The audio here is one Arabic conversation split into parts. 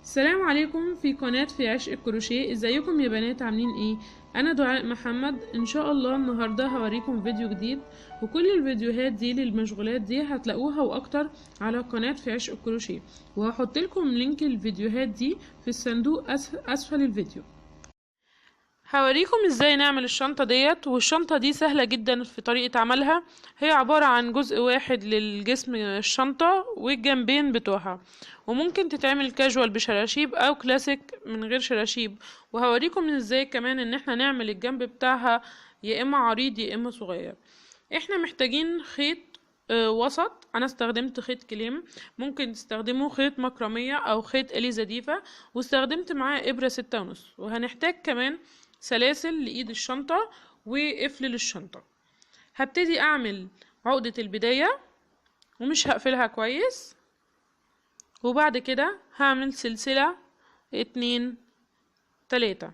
السلام عليكم في قناة في عشق الكروشيه. ازيكم يا بنات؟ عاملين ايه؟ انا دعاء محمد. ان شاء الله النهاردة هوريكم فيديو جديد، وكل الفيديوهات دي للمشغولات دي هتلاقوها واكتر على قناة في عشق الكروشيه، وهحط لكم لينك الفيديوهات دي في الصندوق اسفل الفيديو. هوريكم ازاي نعمل الشنطة ديت، والشنطة دي سهلة جدا في طريقة عملها. هي عبارة عن جزء واحد للجسم الشنطة والجنبين بتوعها، وممكن تتعمل كاجوال بشراشيب او كلاسيك من غير شراشيب. وهوريكم ازاي كمان ان احنا نعمل الجنب بتاعها يا اما عريض يا اما صغير. احنا محتاجين خيط وسط. انا استخدمت خيط كليم، ممكن تستخدموا خيط مكرمية او خيط اليزا، واستخدمت معاه ابرة 6.5. وهنحتاج كمان سلاسل لإيد الشنطة وقفل للشنطة. هبتدي أعمل عقدة البداية ومش هقفلها كويس، وبعد كده هعمل سلسلة 2 3،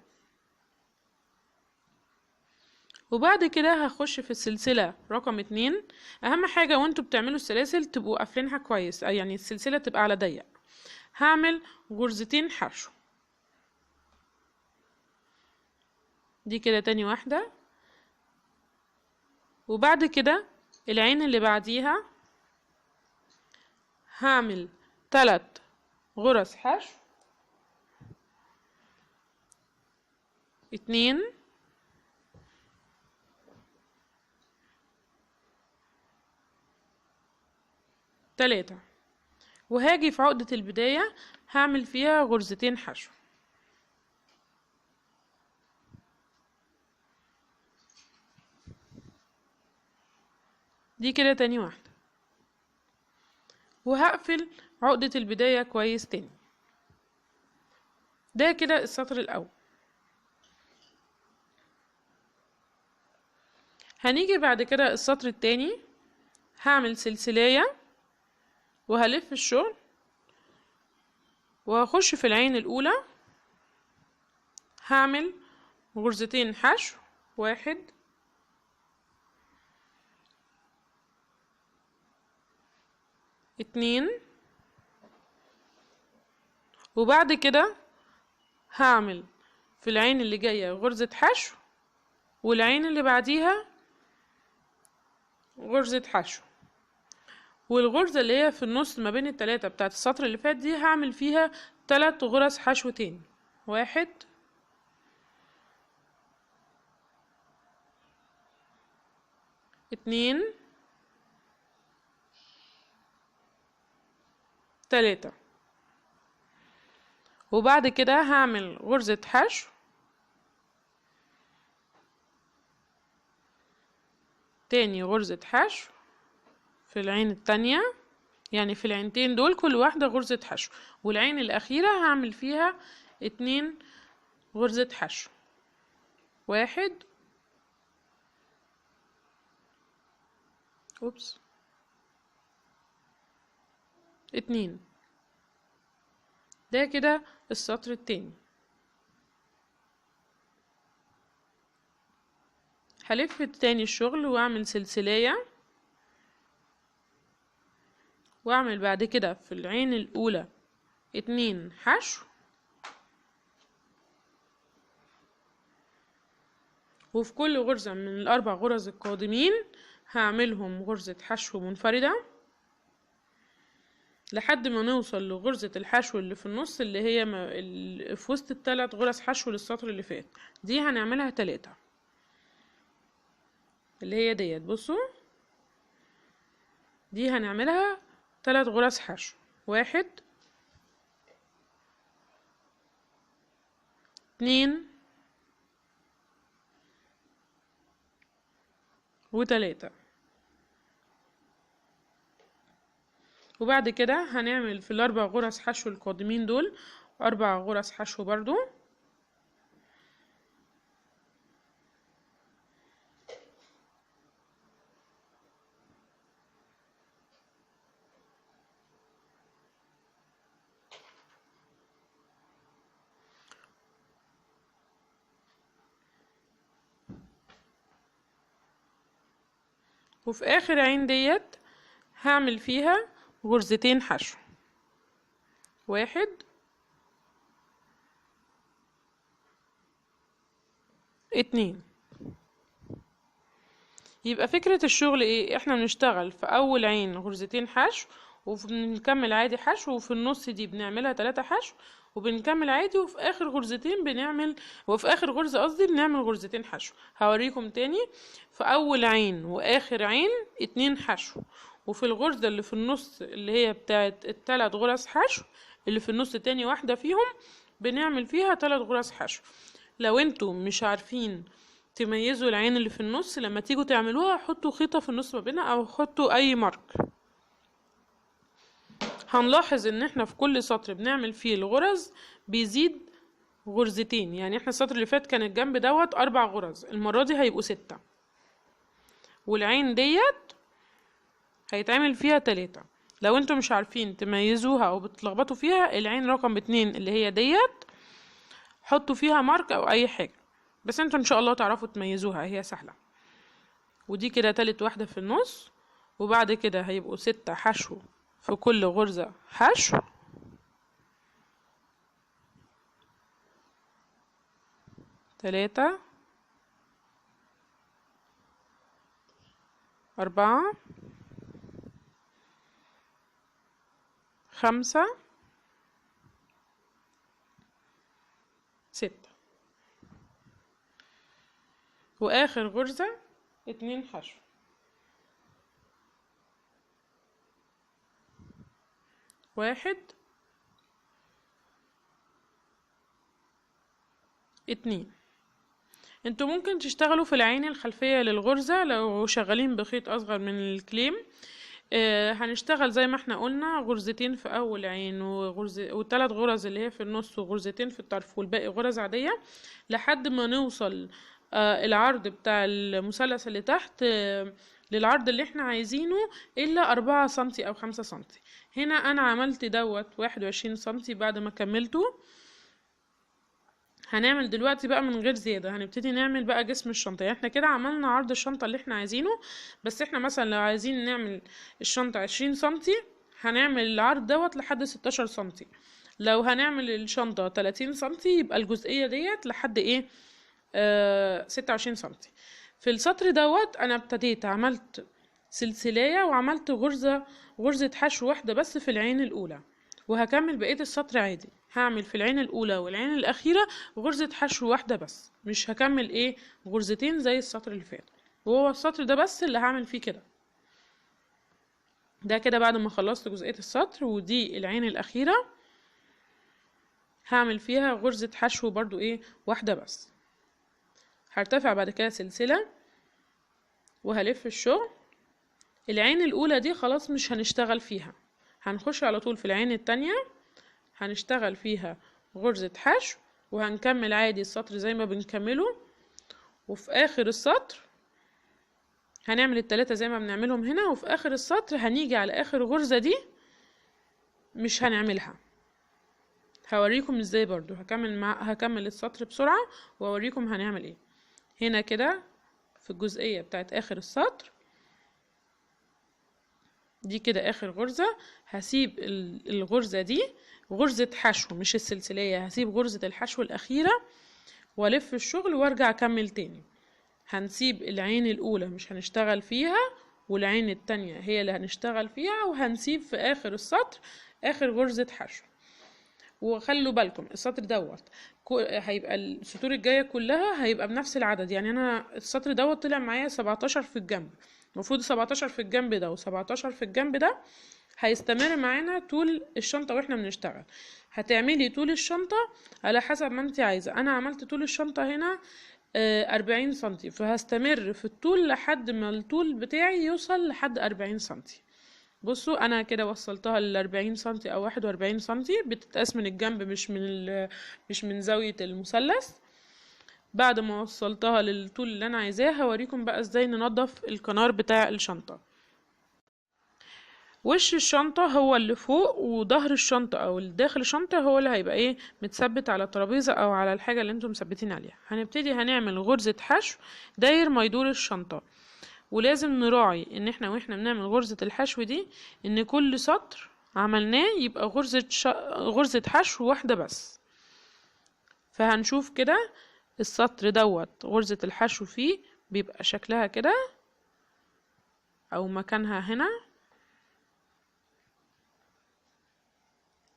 وبعد كده هخش في السلسلة رقم 2. أهم حاجة وانتوا بتعملوا السلاسل تبقوا قافلينها كويس، يعني السلسلة تبقى على ضيق. هعمل غرزتين حشو، دي كده تاني واحدة. وبعد كده العين اللي بعديها هعمل 3 غرز حشو، 2 3، وهاجي في عقدة البداية هعمل فيها غرزتين حشو، دي كده تاني واحدة. وهقفل عقدة البداية كويس تاني. ده كده السطر الأول. هنيجي بعد كده السطر التاني، هعمل سلسلية وهلف الشغل وهخش في العين الأولى، هعمل غرزتين حشو، 1 2، وبعد كده هعمل في العين اللي جاية غرزة حشو، والعين اللي بعديها غرزة حشو، والغرزة اللي هي في النص ما بين التلاتة بتاعت السطر اللي فات دي هعمل فيها 3 غرز حشو تاني. 1 2 3، وبعد كده هعمل غرزة حشو، تاني غرزة حشو في العين التانية، يعني في العينتين دول كل واحدة غرزة حشو، والعين الأخيرة هعمل فيها 2 غرزة حشو. 1 2. ده كده السطر التاني. هلف تاني الشغل واعمل سلسلية، واعمل بعد كده في العين الأولى 2 حشو، وفي كل غرزة من ال4 غرز القادمين هعملهم غرزة حشو منفردة لحد ما نوصل لغرزة الحشو اللي في النص، اللي هي في وسط ال3 غرز حشو للسطر اللي فات. دي هنعملها 3، اللي هي ديت. بصوا، دي هنعملها 3 غرز حشو. 1 2 و3، وبعد كده هنعمل في ال4 غرز حشو القادمين دول 4 غرز حشو برضو. وفي اخر عين ديت هعمل فيها غرزتين حشو، 1 2. يبقى فكرة الشغل ايه؟ احنا بنشتغل في اول عين غرزتين حشو، وبنكمل عادي حشو، وفي النص دي بنعملها 3 حشو وبنكمل عادي، وفي اخر غرزتين وفي اخر غرزة قصدي بنعمل غرزتين حشو. هوريكم تاني. في اول عين واخر عين 2 حشو، وفي الغرزة اللي في النص اللي هي بتاعت ال3 غرز حشو اللي في النص تاني واحدة فيهم بنعمل فيها 3 غرز حشو. لو انتوا مش عارفين تميزوا العين اللي في النص، لما تيجوا تعملوها حطوا خيطة في النص ما بينها او حطوا اي مارك. هنلاحظ ان احنا في كل سطر بنعمل فيه الغرز بيزيد غرزتين، يعني احنا السطر اللي فات كان الجنب دوت 4 غرز، المرة دي هيبقوا 6، والعين ديت هيتعمل فيها 3. لو انتوا مش عارفين تميزوها او بتلخبطوا فيها، العين رقم 2 اللي هي ديت حطوا فيها مارك او اي حاجة، بس انتوا ان شاء الله تعرفوا تميزوها، هي سهلة. ودي كده تالت واحدة في النص، وبعد كده هيبقوا 6 حشو في كل غرزة حشو، 3 4 5 6، واخر غرزة 2 حشو. 1 2. انتوا ممكن تشتغلوا في العين الخلفية للغرزة لو شغالين بخيط اصغر من الكليم. هنشتغل زي ما احنا قلنا غرزتين في اول عين و3 غرز اللي هي في النص وغرزتين في الطرف والباقي غرز عادية، لحد ما نوصل العرض بتاع المثلث اللي تحت للعرض اللي احنا عايزينه الا 4 سنتي او 5 سنتي. هنا انا عملت دوت 21 سنتي بعد ما كملته. هنعمل دلوقتي بقى من غير زيادة، هنبتدي نعمل بقى جسم الشنطة. يعني احنا كده عملنا عرض الشنطة اللي احنا عايزينه، بس احنا مثلا لو عايزين نعمل الشنطة 20 سنتي هنعمل العرض دوت لحد 16 سنتي. لو هنعمل الشنطة 30 سنتي يبقى الجزئية ديت لحد ايه 26 سنتي. في السطر دوت انا ابتديت عملت سلسلاية وعملت غرزة حشو واحدة بس في العين الاولى، وهكمل بقية السطر عادي. هعمل في العين الاولى والعين الاخيرة غرزة حشو واحدة بس، مش هكمل غرزتين زي السطر اللي فات، وهو السطر ده بس اللي هعمل فيه كده. ده كده بعد ما خلصت جزئية السطر، ودي العين الاخيرة هعمل فيها غرزة حشو برضو واحدة بس. هرتفع بعد كده سلسلة وهلف الشغل. العين الاولى دي خلاص مش هنشتغل فيها، هنخش على طول في العين التانية هنشتغل فيها غرزة حشو، وهنكمل عادي السطر زي ما بنكمله. وفي اخر السطر هنعمل ال3 زي ما بنعملهم هنا، وفي اخر السطر هنيجي على اخر غرزة دي مش هنعملها. هوريكم ازاي برضو هكمل السطر بسرعة واوريكم هنعمل ايه. هنا كده في الجزئية بتاعت اخر السطر دي كده اخر غرزة، هسيب الغرزة دي غرزة حشو مش السلسلية، هسيب غرزة الحشو الاخيرة والف الشغل وارجع اكمل تاني. هنسيب العين الاولى مش هنشتغل فيها، والعين التانية هي اللي هنشتغل فيها، وهنسيب في اخر السطر اخر غرزة حشو. وخلوا بالكم السطر دوت هيبقى السطور الجاية كلها هيبقى بنفس العدد. يعني انا السطر دوت طلع معايا 17 في الجنب، المفروض 17 في الجنب ده و17 في الجنب ده، هيستمر معانا طول الشنطة واحنا بنشتغل. هتعملي طول الشنطة على حسب ما انت عايزة. انا عملت طول الشنطة هنا 40 سنتي، فهستمر في الطول لحد ما الطول بتاعي يوصل لحد 40 سنتي. بصوا انا كده وصلتها ل40 سنتي او 41 سنتي، بتتقاس من الجنب مش من زاوية المثلث. بعد ما وصلتها للطول اللي انا عايزاه هوريكم بقى ازاي ننظف الكنار بتاع الشنطة. وش الشنطة هو اللي فوق، وظهر الشنطة او داخل الشنطة هو اللي هيبقى متثبت على الترابيزة او على الحاجة اللي انتم مثبتين عليها. هنبتدي هنعمل غرزة حشو داير ما يدور الشنطة، ولازم نراعي ان احنا واحنا بنعمل غرزة الحشو دي ان كل سطر عملناه يبقى غرزة حشو واحدة بس. فهنشوف كده السطر دوت غرزة الحشو فيه بيبقى شكلها كده او مكانها هنا،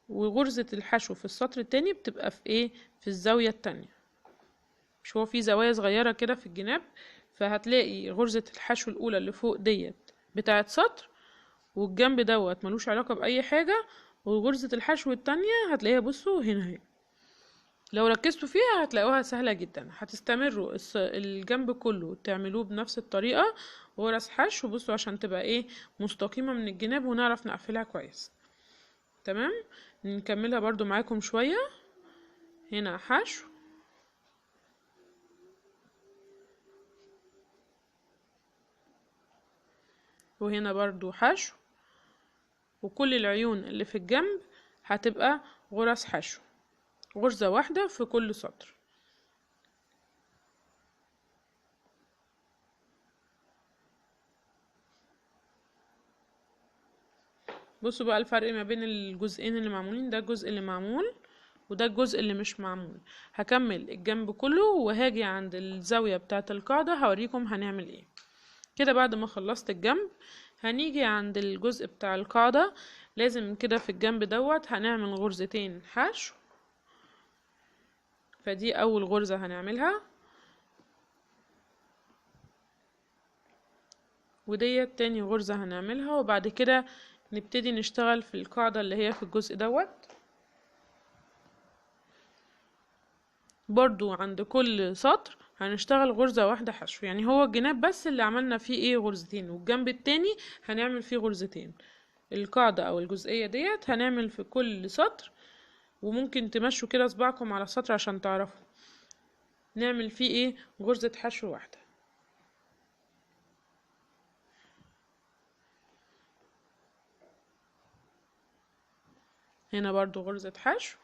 وغرزة الحشو في السطر التاني بتبقى في ايه، في الزاوية التانية. مش هو في زوايا صغيرة كده في الجناب، فهتلاقي غرزة الحشو الاولى اللي فوق ديت بتاعت سطر، والجنب دوت ملوش علاقة بأي حاجة، وغرزة الحشو التانية هتلاقيها بصوا هنا اهي. لو ركزتوا فيها هتلاقوها سهلة جدا. هتستمروا الجنب كله تعملوه بنفس الطريقة، غرز حشو بصوا عشان تبقى ايه، مستقيمة من الجناب ونعرف نقفلها كويس. تمام، نكملها برضو معاكم شوية. هنا حشو، وهنا برضو حشو، وكل العيون اللي في الجنب هتبقى غرز حشو، غرزة واحدة في كل سطر. بصوا بقى الفرق ما بين الجزئين اللي معمولين، ده الجزء اللي معمول وده الجزء اللي مش معمول. هكمل الجنب كله وهاجي عند الزاوية بتاعة القاعدة هوريكم هنعمل ايه. كده بعد ما خلصت الجنب هنيجي عند الجزء بتاع القاعدة. لازم كده في الجنب دوت هنعمل غرزتين حشو، فدي اول غرزة هنعملها، وديت تاني غرزة هنعملها، وبعد كده نبتدي نشتغل في القاعدة اللي هي في الجزء دوت. برضو عند كل سطر هنشتغل غرزة واحدة حشو، يعني هو الجناب بس اللي عملنا فيه ايه غرزتين، والجنب التاني هنعمل فيه غرزتين. القاعدة او الجزئية ديت هنعمل في كل سطر، وممكن تمشوا كده صباعكم على السطر عشان تعرفوا نعمل فيه ايه غرزة حشو واحدة. هنا برضو غرزة حشو،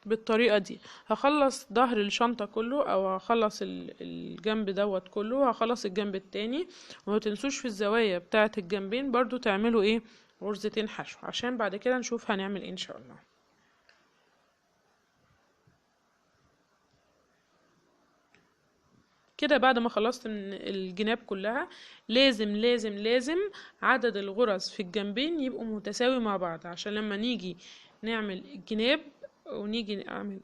بالطريقة دي. هخلص ظهر الشنطة كله او هخلص الجنب دوت كله، هخلص الجنب التاني. وما تنسوش في الزوايا بتاعة الجنبين برضو تعملوا ايه غرزتين حشو، عشان بعد كده نشوف هنعمل ايه ان شاء الله. كده بعد ما خلصت من الجناب كلها لازم لازم لازم عدد الغرز في الجنبين يبقوا متساوي مع بعض، عشان لما نيجي نعمل الجناب ونيجي نعمل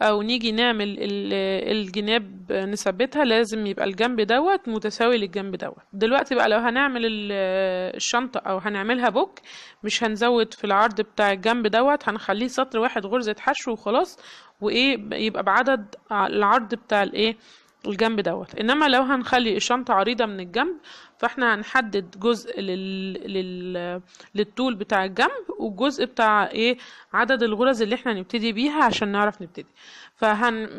نيجي نعمل الجناب نثبتها، لازم يبقى الجنب دوت متساوي للجنب دوت. دلوقتي بقى لو هنعمل الشنطة او هنعملها بوك، مش هنزود في العرض بتاع الجنب دوت، هنخليه سطر واحد غرزة حشو وخلاص، وايه يبقى بعدد العرض بتاع الايه الجنب دوت. انما لو هنخلي الشنطة عريضة من الجنب، فاحنا هنحدد جزء للطول بتاع الجنب، والجزء بتاع ايه عدد الغرز اللي احنا نبتدي بيها عشان نعرف نبتدي.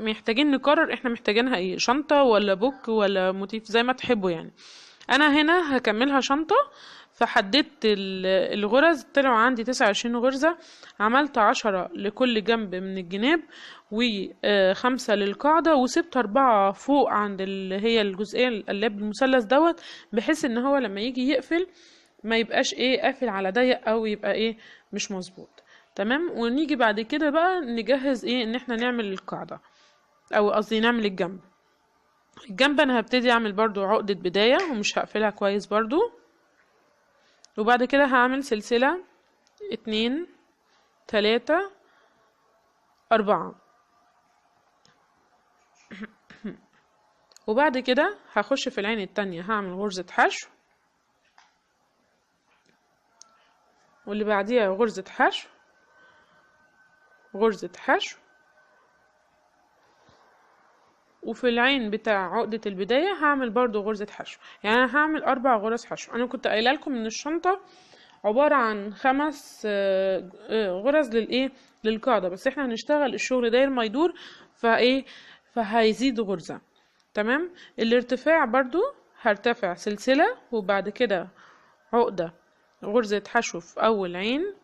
محتاجين نقرر احنا محتاجينها ايه، شنطة ولا بوك ولا موتيف زي ما تحبوا يعني. انا هنا هكملها شنطة، فحددت الغرز طلعوا عندي 29 غرزة. عملت 10 لكل جنب من الجناب و5 للقاعدة، وسبت 4 فوق عند اللي هي الجزئية القلاب المثلث دوت، بحيث ان هو لما يجي يقفل ما يبقاش ايه قافل على ضيق او يبقى ايه مش مظبوط. تمام، ونيجي بعد كده بقى نجهز ايه ان احنا نعمل القاعدة، او قصدي نعمل الجنب. الجنب انا هبتدي اعمل برضو عقدة بداية ومش هقفلها كويس برضو، وبعد كده هعمل سلسلة 2 3 4 وبعد كده هخش في العين التانية هعمل غرزة حشو، واللي بعديها غرزة حشو، غرزة حشو، وفي العين بتاع عقدة البداية هعمل برضو غرزة حشو. يعني انا هعمل 4 غرز حشو. انا كنت قايله لكم ان الشنطة عبارة عن 5 غرز للقاعدة، بس احنا هنشتغل الشغل داير ما يدور، فهيزيد غرزة. تمام، الارتفاع برضو هرتفع سلسلة، وبعد كده عقدة غرزة حشو في اول عين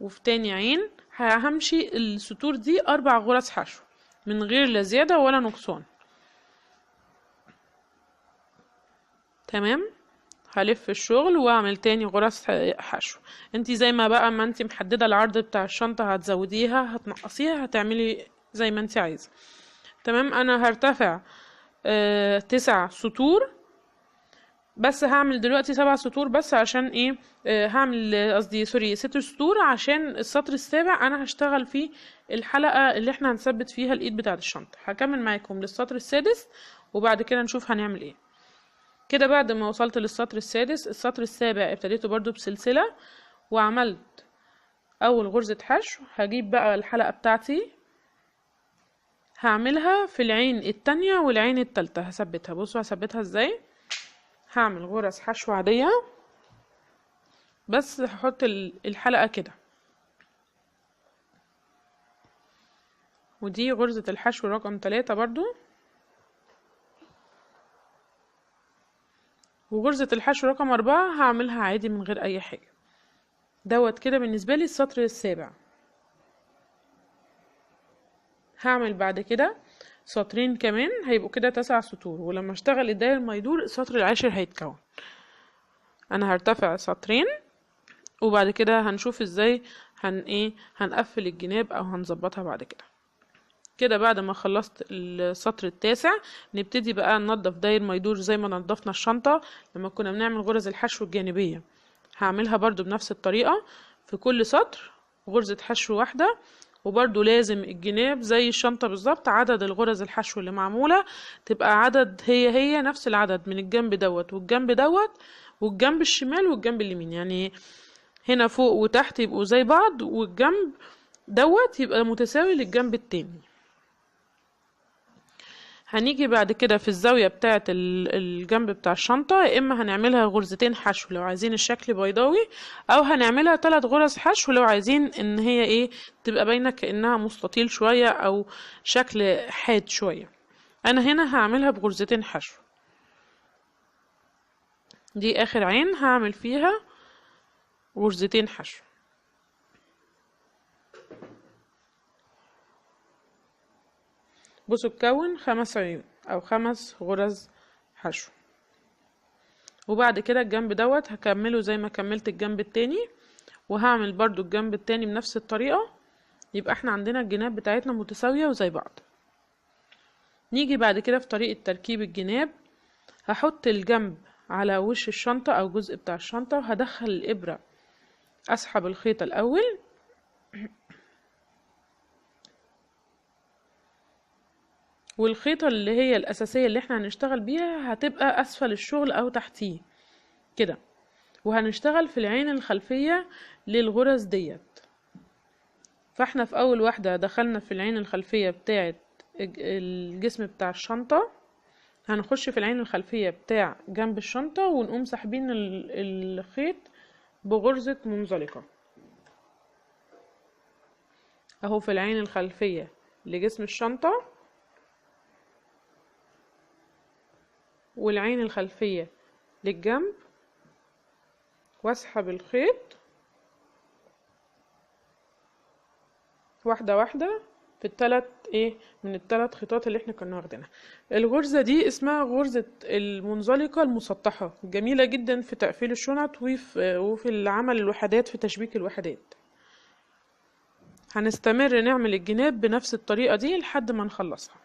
وفي تاني عين. همشي السطور دي 4 غرز حشو من غير لا زيادة ولا نقصان. تمام، هلف الشغل واعمل تاني غرز حشو. انتي زي ما بقى ما انتي محددة العرض بتاع الشنطة هتزوديها هتنقصيها هتعملي زي ما انتي عايزة. تمام. انا هرتفع 9 سطور، بس هعمل دلوقتي 7 سطور بس عشان ايه، هعمل قصدي سوري 6 سطور عشان السطر السابع انا هشتغل فيه الحلقة اللي احنا هنثبت فيها الايد بتاعة الشنطة. هكمل معاكم للسطر السادس وبعد كده نشوف هنعمل ايه. كده بعد ما وصلت للسطر السادس، السطر السابع ابتديته برضو بسلسلة وعملت اول غرزة حشو. هجيب بقى الحلقة بتاعتي هعملها في العين التانية والعين التالتة هثبتها. بصوا هثبتها ازاي. هعمل غرز حشو عادية بس هحط الحلقة كده، ودي غرزة الحشو رقم 3 برضو. وغرزة الحشو رقم 4 هعملها عادي من غير اي حاجة. دوت كده بالنسبة لي السطر السابع. هعمل بعد كده سطرين كمان هيبقوا كده 9 سطور، ولما اشتغل الداير ما يدور السطر العاشر هيتكون. انا هرتفع سطرين وبعد كده هنشوف ازاي هنقفل الجناب او هنظبطها بعد كده. كده بعد ما خلصت السطر التاسع نبتدي بقى ننضف داير ما يدور زي ما نضفنا الشنطة لما كنا بنعمل غرز الحشو الجانبية. هعملها برضو بنفس الطريقة في كل سطر غرزة حشو واحدة، وبرضو لازم الجناب زي الشنطة بالظبط عدد الغرز الحشو اللي معمولة تبقى عدد هي نفس العدد من الجنب دوت والجنب دوت والجنب الشمال والجنب اليمين، يعني هنا فوق وتحت يبقوا زي بعض والجنب دوت يبقى متساوي للجنب التاني. هنيجي بعد كده في الزاوية بتاعة الجنب بتاع الشنطة، يا اما هنعملها غرزتين حشو لو عايزين الشكل بيضاوي، او هنعملها 3 غرز حشو لو عايزين ان هي تبقى باينة كأنها مستطيل شوية او شكل حاد شوية. انا هنا هعملها بغرزتين حشو. دي اخر عين هعمل فيها غرزتين حشو. بصوا تكون 5 عيون او 5 غرز حشو. وبعد كده الجنب دوت هكمله زي ما كملت الجنب التاني، وهعمل برضو الجنب التاني بنفس الطريقة، يبقى احنا عندنا الجناب بتاعتنا متساوية وزي بعض. نيجي بعد كده في طريقة تركيب الجناب. هحط الجنب على وش الشنطة او جزء بتاع الشنطة وهدخل الابرة اسحب الخيط الاول والخيطة اللي هي الأساسية اللي احنا هنشتغل بيها هتبقى أسفل الشغل أو تحتيه كده، وهنشتغل في العين الخلفية للغرز ديت. فاحنا في أول واحدة دخلنا في العين الخلفية بتاعة الجسم بتاع الشنطة، هنخش في العين الخلفية بتاع جنب الشنطة ونقوم ساحبين الخيط بغرزة منزلقة اهو في العين الخلفية لجسم الشنطة والعين الخلفية للجنب، واسحب الخيط واحدة واحدة في الثلاث من الثلاث خيطات اللي احنا كنا واخدينها. الغرزة دي اسمها غرزة المنزلقة المسطحة، جميلة جدا في تقفيل الشنط وفي العمل الوحدات في تشبيك الوحدات. هنستمر نعمل الجناب بنفس الطريقة دي لحد ما نخلصها.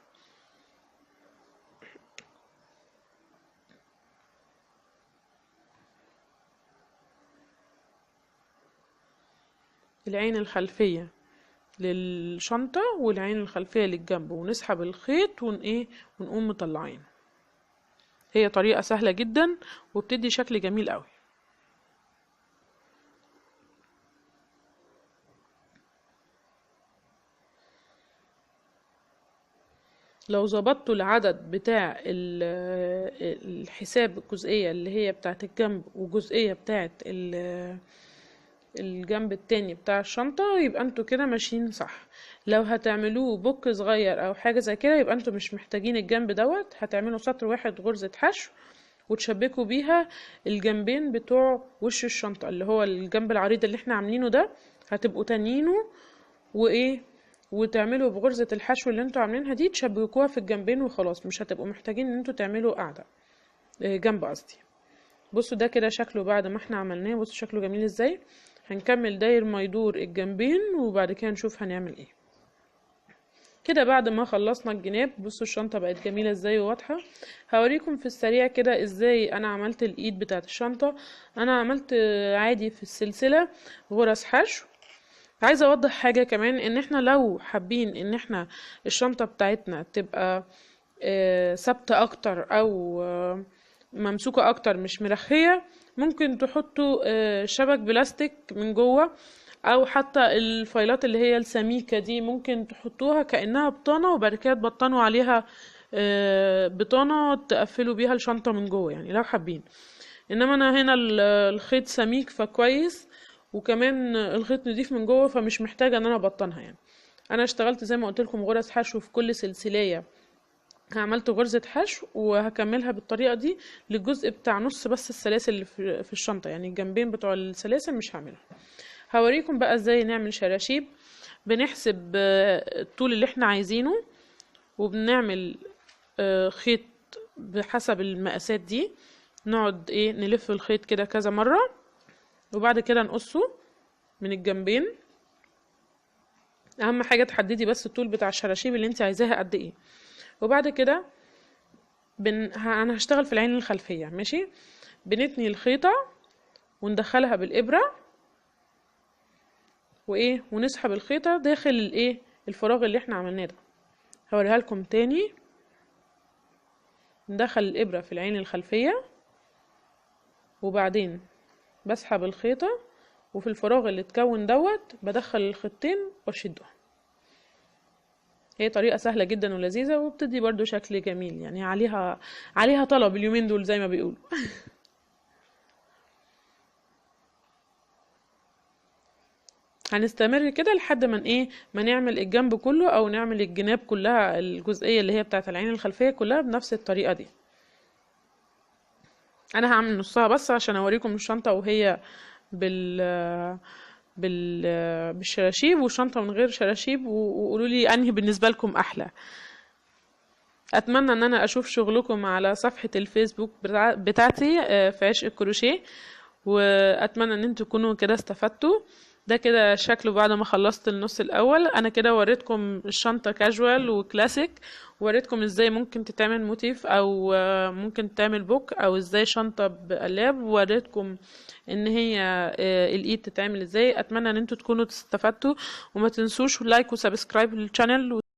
العين الخلفية للشنطة والعين الخلفية للجنب، ونسحب الخيط ونقوم مطلعين. هي طريقة سهلة جدا وبتدي شكل جميل قوي. لو ظبطتوا العدد بتاع الحساب الجزئية اللي هي بتاعت الجنب وجزئية بتاعت الجنب التاني بتاع الشنطة يبقى انتوا كده ماشيين صح. لو هتعملوه بوك صغير او حاجة زي كده يبقى انتوا مش محتاجين الجنب دوت، هتعملوا سطر واحد غرزة حشو وتشبكوا بيها الجنبين بتوع وش الشنطة اللي هو الجنب العريض اللي احنا عاملينه ده، هتبقوا تانيينه وتعملوا بغرزة الحشو اللي انتوا عاملينها دي تشبكوها في الجنبين وخلاص، مش هتبقوا محتاجين ان انتوا تعملوا قاعدة جنب قصدي. بصوا ده كده شكله بعد ما احنا عملناه، بصوا شكله جميل ازاي. هنكمل داير ما يدور الجنبين وبعد كده نشوف هنعمل ايه. كده بعد ما خلصنا الجناب بصوا الشنطة بقت جميلة ازاي وواضحة. هوريكم في السريع كده ازاي انا عملت الايد بتاعت الشنطة. انا عملت عادي في السلسلة غرز حشو. عايزة اوضح حاجة كمان، ان احنا لو حابين ان احنا الشنطة بتاعتنا تبقى ثابتة اكتر او ممسوكة اكتر مش مرخية، ممكن تحطوا شبك بلاستيك من جوه، او حتى الفايلات اللي هي السميكة دي ممكن تحطوها كأنها بطانة وبعد كده تبطنوا عليها بطانة تقفلوا بيها الشنطة من جوه يعني لو حابين. انما انا هنا الخيط سميك فكويس، وكمان الخيط نضيف من جوه فمش محتاجة ان انا ابطنها يعني. انا اشتغلت زي ما قلت لكم غرز حشو في كل سلسلية، عملت غرزة حشو وهكملها بالطريقة دي للجزء بتاع نص بس السلاسل اللي في الشنطة، يعني الجنبين بتوع السلاسل مش هعملها. هوريكم بقى ازاي نعمل شراشيب. بنحسب الطول اللي احنا عايزينه وبنعمل خيط بحسب المقاسات دي، نقعد ايه نلف الخيط كده كذا مرة وبعد كده نقصه من الجنبين. اهم حاجة تحددي بس الطول بتاع الشراشيب اللي انت عايزاها قد ايه. وبعد كده انا هشتغل في العين الخلفية ماشي. بنتني الخيطة وندخلها بالإبرة وايه ونسحب الخيطة داخل الايه الفراغ اللي احنا عملناه ده. هوريها لكم تاني. ندخل الإبرة في العين الخلفية وبعدين بسحب الخيطة وفي الفراغ اللي اتكون دوت بدخل الخيطين واشدهم. هي طريقة سهلة جدا ولذيذة وبتدي برضو شكل جميل، يعني عليها طلب اليومين دول زي ما بيقولوا. هنستمر كده لحد ما ما نعمل الجنب كله او نعمل الجناب كلها، الجزئية اللي هي بتاعت العين الخلفية كلها بنفس الطريقة دي. انا هعمل نصها بس عشان اوريكم الشنطة وهي بالشراشيب والشنطة من غير شراشيب، وقولوا لي انهي بالنسبة لكم احلى. اتمنى ان انا اشوف شغلكم على صفحة الفيسبوك بتاعتي في عشق الكروشيه، واتمنى ان انتوا تكونوا كده استفدتوا. ده كده شكله بعد ما خلصت النص الاول. انا كده وريتكم الشنطة كاجوال وكلاسيك، وريتكم ازاي ممكن تتعمل موتيف او ممكن تعمل بوك او ازاي شنطة بقلاب، ووريتكم ان هي الايد تتعمل ازاي. اتمنى ان انتوا تكونوا استفدتوا، وما تنسوش لايك وسبسكرايب للشانل.